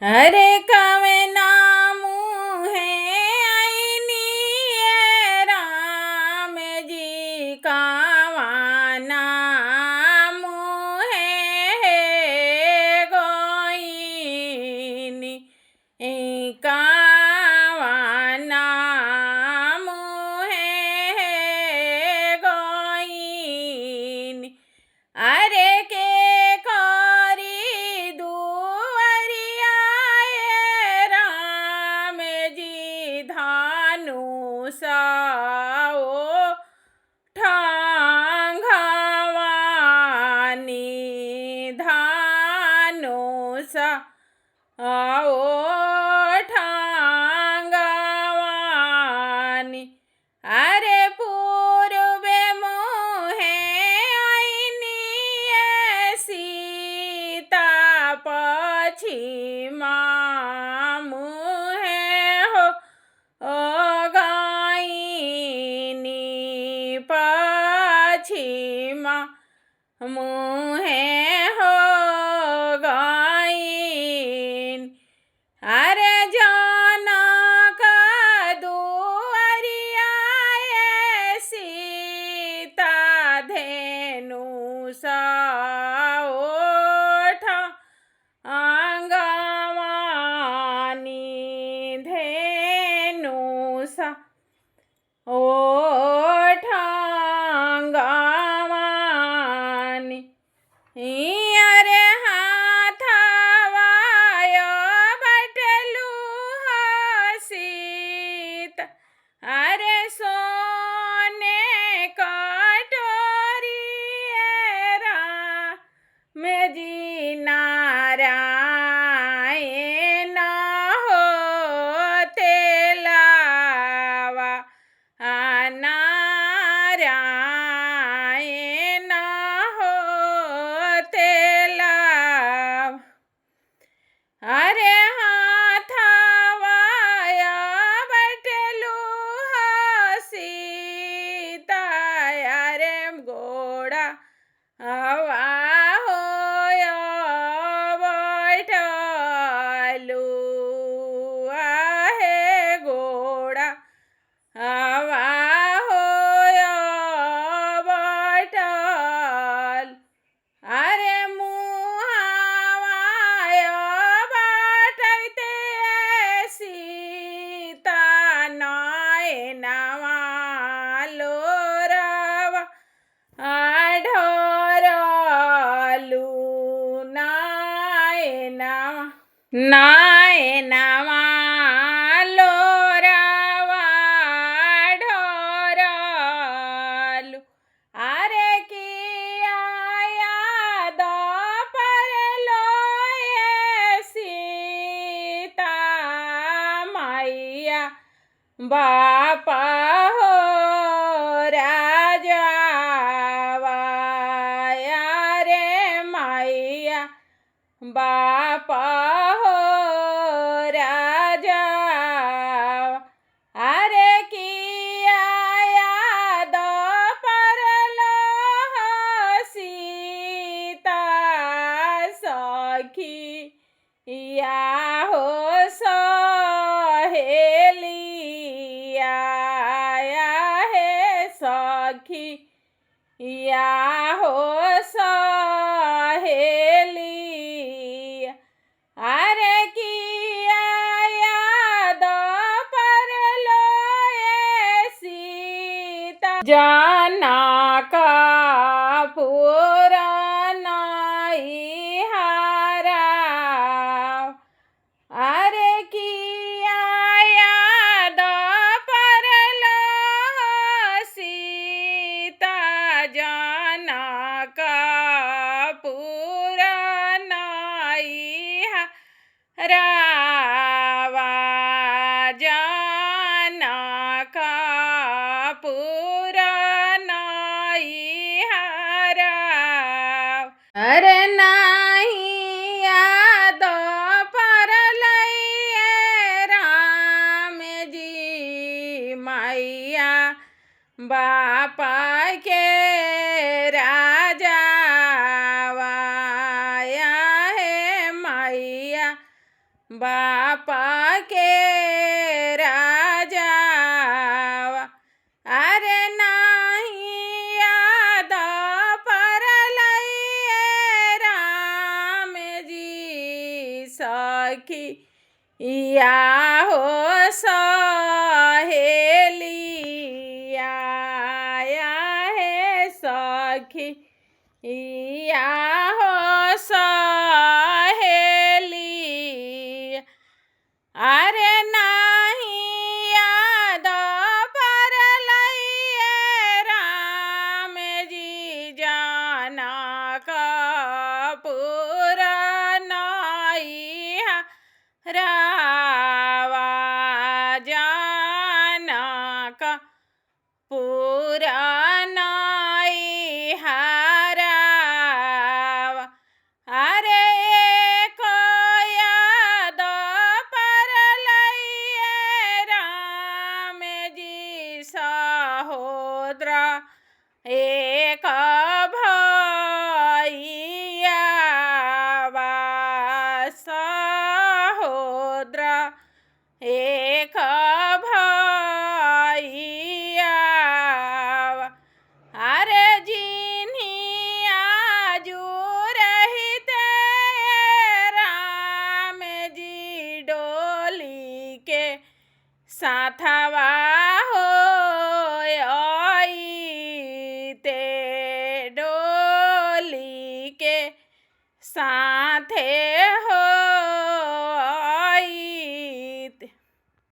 हरे कवे नाम है आईनी ये राम जी कावा नाम है गोइनी कावा नाम है गोइनी अरे के करी दुवरिया ये राम जी धनुष ओ ठांगवानी धनुष ओ ठांगवानी अरे पूर्वे मोहे आईनी ये सीता पश्चिमा मुहे हो गाइनी पश्चिमा मुहे हो गाइन अरे जनक दुआरिया ये सीता धेनु ओठ आंगवानी धेनु ओठ आंगवानी अरे हाथवाय बटलू हसीत अरे सोने कटोरी में जी नारायण हो तेलावा नारायण हो तेलावा अरे हाथवाय बटलू हसीता अरे घोड़ा हवा होय बैठलू आहे घोड़ा हवा होय बैठल अरे मुहावाय बाटते सीता नयनवा लोरवा आढरलू नयनवा लोरवा आढरलू अरे किया याद परलो ये सीता मैया बापा हो राजावा रे मैया बापा हो राजा अरे किया याद परलो सीता सखी या हो सहेलिया है सखी या हो सहेलिया अरे किया याद परलो ये सीता जनक पुरनाई हारा अरे किया याद परलो सीता जनक पुरनाई रावा जनक पुरनाई हरा अरे नाही याद परलैये राम जी मैया बापा के राजा वाया है मैया बापा के राजा अरे नाही याद परलैए राम जी सखी या हो सहेलिया या है सखी या हो सहेली अरे नाही याद परलैए राम जी जनक पुर नैहरा